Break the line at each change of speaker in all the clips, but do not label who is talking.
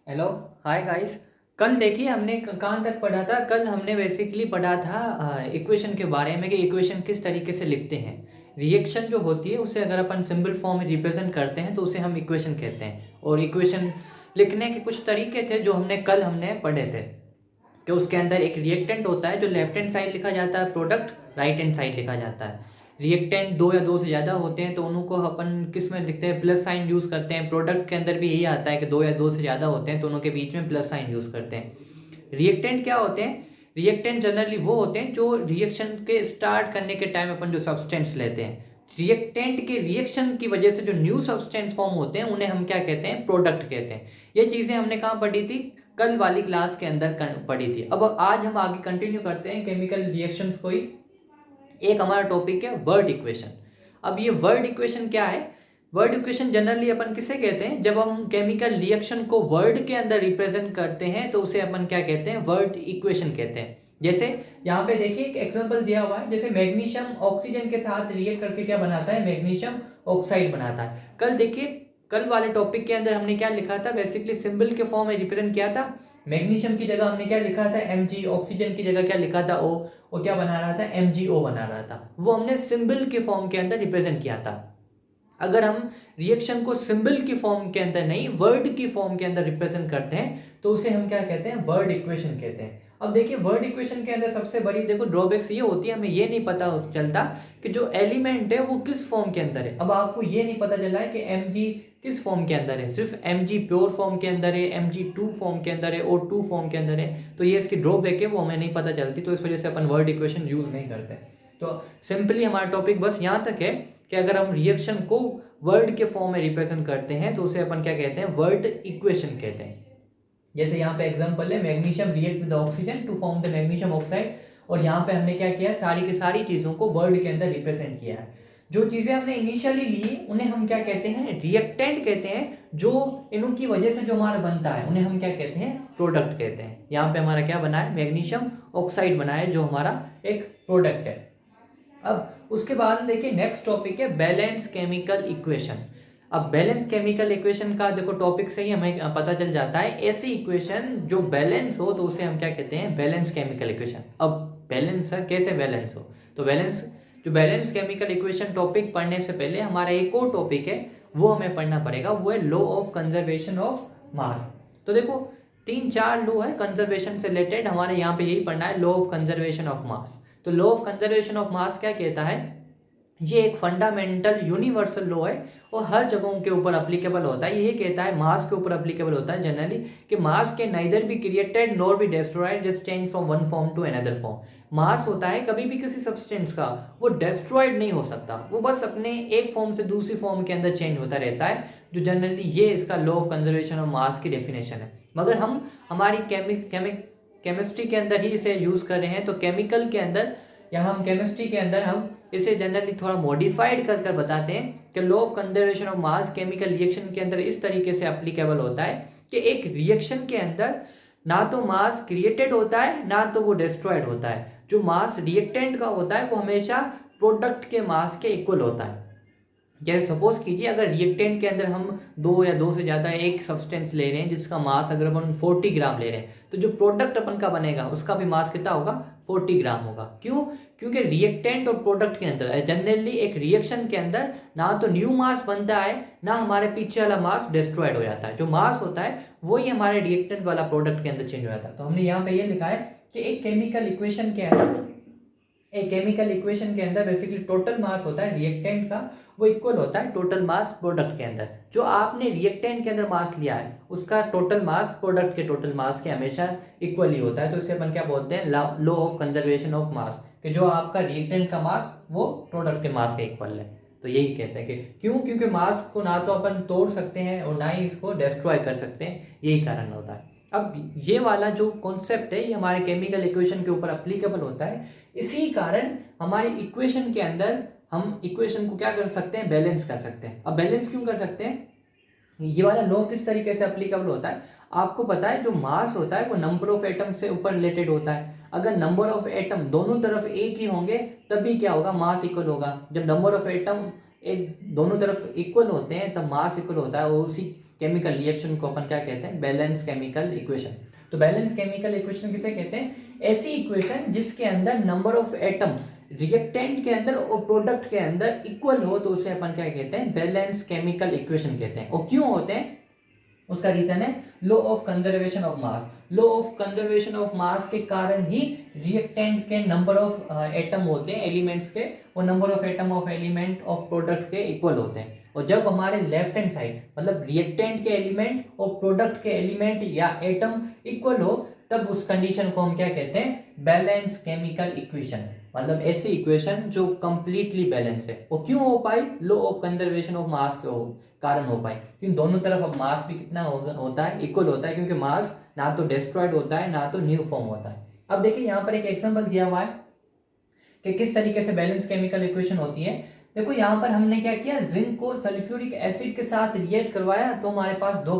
Hello. Hi guys. कल देखिए हमने कहाँ तक पढ़ा था। कल हमने बेसिकली पढ़ा था इक्वेशन के बारे में कि इक्वेशन किस तरीके से लिखते हैं। रिएक्शन जो होती है उसे अगर अपन सिंबल फॉर्म में रिप्रेजेंट करते हैं तो उसे हम इक्वेशन कहते हैं। और इक्वेशन लिखने के कुछ तरीके थे जो हमने पढ़े थे कि उसके अंदर एक रिएक्टेंट होता है जो लेफ्ट हैंड साइड लिखा जाता है, प्रोडक्ट राइट हैंड साइड लिखा जाता है। रिएक्टेंट दो या दो से ज़्यादा होते हैं तो उनको अपन किस में लिखते हैं, प्लस साइन यूज़ करते हैं। प्रोडक्ट के अंदर भी यही आता है कि दो या दो से ज़्यादा होते हैं तो उनके बीच में प्लस साइन यूज़ करते हैं। रिएक्टेंट क्या होते हैं? रिएक्टेंट जनरली वो होते हैं जो रिएक्शन के स्टार्ट करने के टाइम अपन जो सब्सटेंस लेते हैं, रिएक्टेंट के रिएक्शन की वजह से जो न्यू सब्सटेंस फॉर्म होते हैं उन्हें हम क्या कहते हैं, प्रोडक्ट कहते हैं। ये चीज़ें हमने कहाँ पढ़ी थी? कल वाली क्लास के अंदर पढ़ी थी। अब आज हम आगे कंटिन्यू करते हैं केमिकल रिएक्शंस को ही। एक हमारा टॉपिक है वर्ड इक्वेशन। अब ये वर्ड इक्वेशन क्या है? वर्ड इक्वेशन जनरली अपन किसे कहते हैं? जब हम केमिकल रिएक्शन को वर्ड के अंदर रिप्रेजेंट करते हैं तो उसे अपन क्या कहते हैं, वर्ड इक्वेशन कहते हैं। जैसे यहाँ पे देखिए एक एग्जांपल दिया हुआ है, जैसे मैग्नीशियम ऑक्सीजन के साथ रिएक्ट करके क्या बनाता है, मैग्नीशियम ऑक्साइड बनाता है। कल देखिए, कल वाले टॉपिक के अंदर हमने क्या लिखा था, बेसिकली सिंबल के फॉर्म में रिप्रेजेंट किया था। मैग्नीशियम की जगह हमने क्या लिखा था, Mg। ऑक्सीजन की जगह क्या लिखा था, O। वो क्या बना रहा था, MgO बना रहा था। वो हमने सिंबल के फॉर्म के अंदर रिप्रेजेंट किया था। अगर हम रिएक्शन को सिंबल की फॉर्म के अंदर नहीं, वर्ड की फॉर्म के अंदर रिप्रेजेंट करते हैं तो उसे हम क्या कहते हैं, वर्ड इक्वेशन कहते हैं। अब देखिए वर्ड इक्वेशन के अंदर सबसे बड़ी देखो ड्रॉबैक्स ये होती है, हमें ये नहीं पता चलता कि जो एलिमेंट है वो किस फॉर्म के अंदर है। अब आपको ये नहीं पता चला है कि Mg किस फॉर्म के अंदर है, सिर्फ Mg प्योर फॉर्म के अंदर है, Mg2 फॉर्म के अंदर है, O2 फॉर्म के अंदर है। तो ये इसकी ड्रॉबैक है, वो हमें नहीं पता चलती, तो इस वजह से अपन वर्ड इक्वेशन यूज नहीं करते। तो सिंपली हमारा टॉपिक बस यहाँ तक है कि अगर हम रिएक्शन को वर्ड के फॉर्म में रिप्रेजेंट करते हैं तो उसे अपन क्या कहते हैं, वर्ड इक्वेशन कहते हैं। जैसे यहाँ पे एग्जांपल है, magnesium react with oxygen to form the magnesium oxide. और यहाँ पे हमने क्या किया, सारी की सारी चीज़ों को वर्ड के अंदर रिप्रेजेंट किया है। जो चीज़ें हमने इनिशियली ली उन्हें हम क्या कहते हैं, रिएक्टेंट कहते हैं। जो इनकी वजह से जो हमारा बनता है उन्हें हम क्या कहते हैं, प्रोडक्ट कहते हैं। यहाँ पे हमारा क्या बना है, मैग्नीशियम ऑक्साइड बना है जो हमारा एक प्रोडक्ट है। अब उसके बाद देखिए नेक्स्ट टॉपिक है बैलेंस केमिकल इक्वेशन। अब बैलेंस केमिकल इक्वेशन का देखो टॉपिक से ही हमें पता चल जाता है, ऐसी इक्वेशन जो बैलेंस हो तो उसे हम क्या कहते हैं, बैलेंस केमिकल इक्वेशन। अब बैलेंस है, कैसे बैलेंस हो, तो बैलेंस, जो बैलेंस केमिकल इक्वेशन टॉपिक पढ़ने से पहले हमारा एक और टॉपिक है वो हमें पढ़ना पड़ेगा, वो है law of conservation of mass. तो देखो तीन चार लॉ है कंजर्वेशन से रिलेटेड, हमारे यहाँ पे यही पढ़ना है, law of conservation of mass. तो law of conservation of mass क्या कहता है, ये एक फंडामेंटल यूनिवर्सल लॉ है और हर जगहों के ऊपर अप्लीकेबल होता है। ये कहता है मास के ऊपर अप्लीकेबल होता है जनरली, कि मास के neither be created nor be destroyed, just change from one form to another form. Mass होता है कभी भी किसी सब्सटेंस का वो डिस्ट्रॉयड नहीं हो सकता, वो बस अपने एक फॉर्म से दूसरी फॉर्म के अंदर चेंज होता रहता है। जो जनरली ये इसका लॉ ऑफ कंजर्वेशन ऑफ मास की डेफिनेशन है। मगर हम हमारी केमिस्ट्री के अंदर ही इसे यूज कर रहे हैं, तो केमिकल के अंदर या हम केमिस्ट्री के अंदर हम इसे जनरली थोड़ा मॉडिफाइड कर कर बताते हैं कि law of conservation of mass chemical reaction के अंदर इस तरीके से एप्लीकेबल होता है कि एक रिएक्शन के अंदर ना तो मास क्रिएटेड होता है ना तो वो डिस्ट्रॉयड होता है। जो मास रिएक्टेंट का होता है वो हमेशा प्रोडक्ट के मास के इक्वल होता है। जैसे सपोज कीजिए अगर रिएक्टेंट के अंदर हम दो या दो से ज़्यादा एक सब्सटेंस ले रहे हैं जिसका मास अगर अपन 40 ग्राम ले रहे हैं, तो जो प्रोडक्ट अपन का बनेगा उसका भी मास कितना होगा, 40 ग्राम होगा। क्यों? क्योंकि रिएक्टेंट और प्रोडक्ट के अंदर जनरली एक रिएक्शन के अंदर ना तो न्यू मास बनता है ना हमारे पीछे वाला मास डिस्ट्रॉयड हो जाता है। जो मास होता है वही हमारे रिएक्टेंट वाला प्रोडक्ट के अंदर चेंज हो जाता है। तो हमने यहाँ पे ये लिखा है कि एक केमिकल इक्वेशन के अंदर, एक केमिकल इक्वेशन के अंदर बेसिकली टोटल मास होता है रिएक्टेंट का, वो इक्वल होता है टोटल मास प्रोडक्ट के अंदर। जो आपने रिएक्टेंट के अंदर मास लिया है उसका टोटल मास प्रोडक्ट के टोटल मास के हमेशा इक्वल ही होता है। तो इसे अपन क्या बोलते हैं, लॉ ऑफ कंजर्वेशन ऑफ मास, कि जो आपका रिएक्टेंट का मास वो प्रोडक्ट के मास के इक्वल है। तो यही कहते हैं कि क्यों, क्योंकि मास को ना तो अपन तोड़ सकते हैं और ना ही इसको डिस्ट्रॉय कर सकते हैं, यही कारण होता है। अब ये वाला जो कॉन्सेप्ट है ये हमारे केमिकल इक्वेशन के ऊपर अप्लीकेबल होता है। इसी कारण हमारी इक्वेशन के अंदर हम इक्वेशन को क्या कर सकते हैं, बैलेंस कर सकते हैं। अब बैलेंस क्यों कर सकते हैं, ये वाला लॉ किस तरीके से अप्लीकेबल होता है, आपको पता है जो मास होता है वो नंबर ऑफ एटम से ऊपर रिलेटेड होता है। अगर नंबर ऑफ एटम दोनों तरफ एक ही होंगे तभी क्या होगा, मास इक्वल होगा। जब नंबर ऑफ एटम एक दोनों तरफ इक्वल होते हैं तब मास इक्वल होता है। और उसी केमिकल रिएक्शन को अपन क्या कहते हैं, बैलेंस केमिकल इक्वेशन। तो बैलेंस केमिकल इक्वेशन किसे कहते हैं, ऐसी इक्वेशन जिसके अंदर नंबर ऑफ एटम रिएक्टेंट के अंदर और प्रोडक्ट के अंदर इक्वल हो, तो उसे अपन क्या कहते हैं, बैलेंस केमिकल इक्वेशन कहते हैं। और क्यों होते हैं, उसका रीजन है law of conservation of mass. Law of conservation of mass के कारण ही रिएक्टेंट के नंबर ऑफ एटम होते हैं एलिमेंट्स के, और number of atom of element of product के इक्वल होते हैं। और जब हमारे लेफ्ट हैंड साइड मतलब रिएक्टेंट के एलिमेंट और प्रोडक्ट के एलिमेंट या एटम इक्वल हो, तब उस कंडीशन को हम क्या कहते हैं, बैलेंस केमिकल इक्वेशन। मतलब ऐसी इक्वेशन जो कंप्लीटली बैलेंस है। और क्यों हो पाई, law of conservation of mass के कारण हो पाई, क्योंकि दोनों तरफ अब मास भी कितना होता है, इक्वल होता है, क्योंकि मास ना तो डिस्ट्रॉयड होता है ना तो न्यू फॉर्म होता है। अब देखिए यहाँ पर एक एग्जांपल दिया हुआ है कि किस तरीके से बैलेंस केमिकल इक्वेशन होती है। देखो यहाँ पर हमने क्या किया, जिंक को सल्फ्यूरिक एसिड के साथ रिएक्ट करवाया, तो हमारे पास दो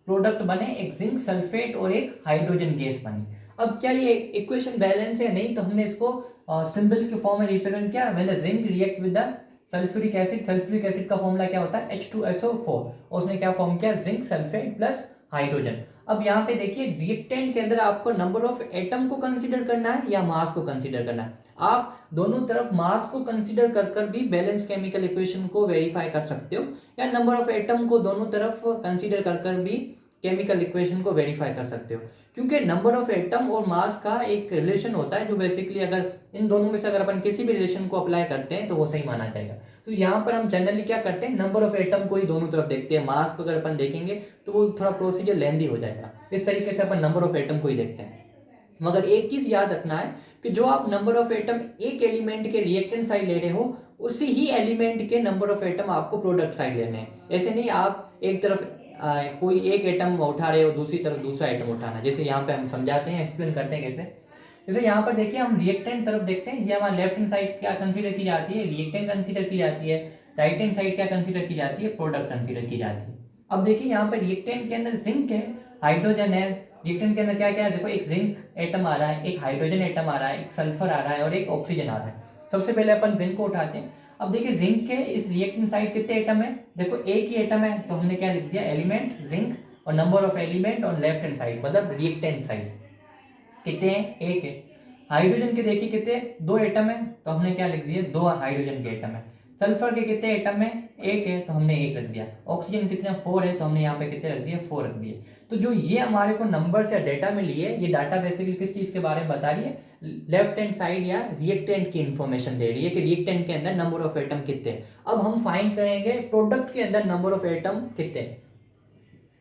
प्रोडक्ट बने, एक जिंक सल्फेट और एक हाइड्रोजन गैस बनी। अब क्या ये इक्वेशन बैलेंस है, नहीं, तो हमने इसको सिंबल के फॉर्म में रिप्रेजेंट किया। मैंने zinc react with the sulphuric acid, sulphuric acid का फॉर्मूला क्या होता है, H2SO4, और उसने क्या फॉर्म किया, जिंक सल्फेट प्लस हाइड्रोजन। अब यहाँ पे देखिए रिएक्टेंट के अंदर आपको नंबर ऑफ एटम को कंसीडर करना है या मास को कंसीडर करना है। आप दोनों तरफ मास को कंसीडर कर कर भी बैलेंस केमिकल इक्वेशन को वेरीफाई कर सकते हो, या नंबर ऑफ एटम को दोनों तरफ कंसीडर कर कर भी केमिकल इक्वेशन को वेरीफाई कर सकते हो। क्योंकि नंबर ऑफ एटम और मास का एक रिलेशन होता है, जो बेसिकली अगर इन दोनों में से अगर अपन किसी भी रिलेशन को अप्लाई करते हैं तो वो सही माना जाएगा। तो यहाँ पर हम जनरली क्या करते हैं, नंबर ऑफ एटम को ही दोनों तरफ देखते हैं। मास को अगर अपन देखेंगे तो वो थोड़ा प्रोसीजर लेंदी हो जाएगा, इस तरीके से अपन नंबर ऑफ एटम को ही देखते हैं। मगर एक चीज याद रखना है कि जो आप नंबर ऑफ एटम एक एलिमेंट के रिएक्टेंट साइड ले रहे हो, उसी ही एलिमेंट के नंबर ऑफ एटम आपको प्रोडक्ट साइड लेने हैं। ऐसे नहीं आप एक तरफ कोई एक एटम उठा रहे हो, दूसरी तरफ दूसरा एटम उठाना। जैसे यहाँ पे हम समझाते हैं, एक्सप्लेन करते हैं कैसे। जैसे यहाँ पर देखिए हम रिएक्टेंट तरफ देखते हैं, ये हमारा लेफ्ट हैंड साइड क्या कंसीडर की जाती है, रिएक्टेंट कंसीडर की जाती है। राइट हैंड साइड क्या कंसीडर की जाती है, प्रोडक्ट कंसीडर की जाती है। अब देखिए यहाँ पर रिएक्टेंट के अंदर जिंक है, हाइड्रोजन है। रिएक्टेंट के अंदर क्या क्या है, देखो एक जिंक एटम आ रहा है, एक हाइड्रोजन एटम आ रहा है, एक सल्फर आ रहा है और एक ऑक्सीजन आ रहा है। सबसे पहले अपन जिंक को उठाते हैं। अब देखिए जिंक के इस रिएक्टेंट साइड कितने एटम है, देखो एक ही एटम है, तो हमने क्या लिख दिया, एलिमेंट जिंक, और number of element on left hand side मतलब रिएक्टेंट साइड कितने हैं, एक है। हाइड्रोजन के देखिए कितने, दो एटम है, तो हमने क्या लिख दिया, दो हाइड्रोजन के एटम है। सल्फर के कितने एटम है, एक है, तो हमने एक रख दिया। ऑक्सीजन कितने, 4 है, तो हमने यहाँ पे कितने रख दिए, 4 रख दिए। तो जो ये हमारे को नंबर्स या डेटा में लिए, ये डाटा बेसिकली किस चीज के बारे में बता रही है, लेफ्ट हैंड साइड या रिएक्टेंट की इंफॉर्मेशन दे रही है कि रिएक्टेंट के अंदर नंबर ऑफ एटम कितने। अब हम फाइंड करेंगे प्रोडक्ट के अंदर नंबर ऑफ एटम कितने।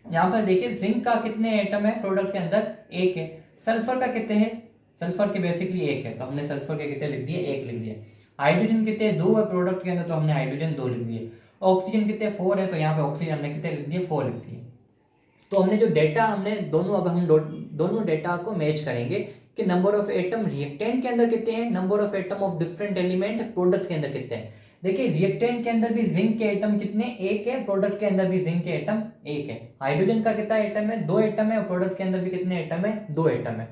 यहाँ पर देखिए जिंक का कितने एटम है प्रोडक्ट के अंदर, एक है। सल्फर का कितने हैं, सल्फर के बेसिकली एक है, तो हमने सल्फर के कितने लिख दिए, एक लिख दिए। हाइड्रोजन कितने, दो है प्रोडक्ट के अंदर, तो हमने हाइड्रोजन दो लिख दिए। ऑक्सीजन कितने, 4 है, तो यहाँ पे ऑक्सीजन हमने कितने लिख दिए, 4 लिख दिए। तो हमने जो डेटा हमने दोनों, अब हम दोनों डेटा को मैच करेंगे कि नंबर ऑफ एटम रिएक्टेंट के अंदर कितने हैं, number of atom of different element product के अंदर कितने हैं। देखिए रिएक्टेंट के अंदर भी जिंक के एटम कितने, एक है, प्रोडक्ट के अंदर भी जिंक के एटम एक है। हाइड्रोजन का कितना एटम है, दो एटम है, और प्रोडक्ट के अंदर भी कितने एटम है, दो एटम है।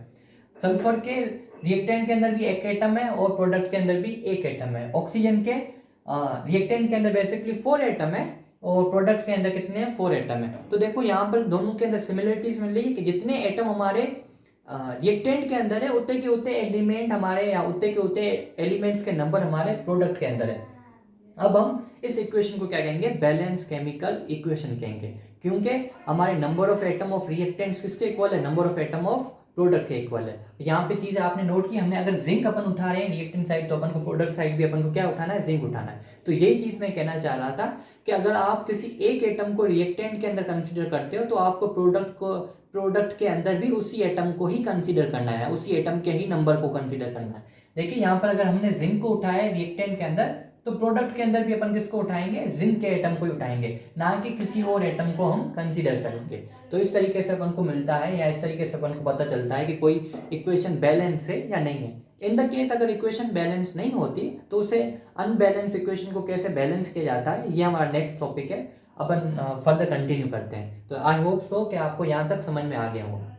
सल्फर के रिएक्टेंट के अंदर भी एक एटम है और प्रोडक्ट के अंदर भी एक एटम है। ऑक्सीजन के रिएक्टेंट के अंदर बेसिकली 4 एटम है और प्रोडक्ट के अंदर कितने हैं, 4 एटम है। तो देखो यहाँ पर दोनों के अंदर सिमिलरिटीज मिल रही है कि जितने एटम हमारे रिएक्टेंट के अंदर है, उतने के उतने एलिमेंट हमारे, या उतने के उतने एलिमेंट्स के नंबर हमारे प्रोडक्ट के अंदर है। अब हम इस इक्वेशन को क्या कहेंगे, बैलेंस केमिकल इक्वेशन कहेंगे, क्योंकि हमारे number of atom of reactants किसके इक्वल है, number of atom of product के इक्वल है। यहाँ पे चीज आपने नोट की, हमने अगर जिंक अपन उठा रहे हैं रिएक्टेंट साइड, तो अपन को प्रोडक्ट साइड भी अपन को क्या उठाना है, जिंक उठाना है। तो यही चीज मैं कहना चाह रहा था कि अगर आप किसी एक एटम को रिएक्टेंट के अंदर कंसीडर करते हो, तो आपको प्रोडक्ट के अंदर भी उसी एटम को ही कंसीडर करना है, उसी एटम के ही नंबर को कंसीडर करना है। देखिए यहाँ पर अगर हमने जिंक को उठाया है रिएक्टेंट के अंदर, तो प्रोडक्ट के अंदर भी अपन किसको उठाएंगे, जिंक के एटम को ही उठाएंगे, ना कि किसी और एटम को हम कंसीडर करेंगे। तो इस तरीके से अपन को मिलता है, या इस तरीके से अपन को पता चलता है कि कोई इक्वेशन बैलेंस है या नहीं है। इन द केस अगर इक्वेशन बैलेंस नहीं होती, तो उसे अनबैलेंस इक्वेशन को कैसे बैलेंस किया जाता है, ये हमारा नेक्स्ट टॉपिक है। अपन फर्दर कंटिन्यू करते हैं। तो आई होप सो कि आपको यहाँ तक समझ में आ गया होगा।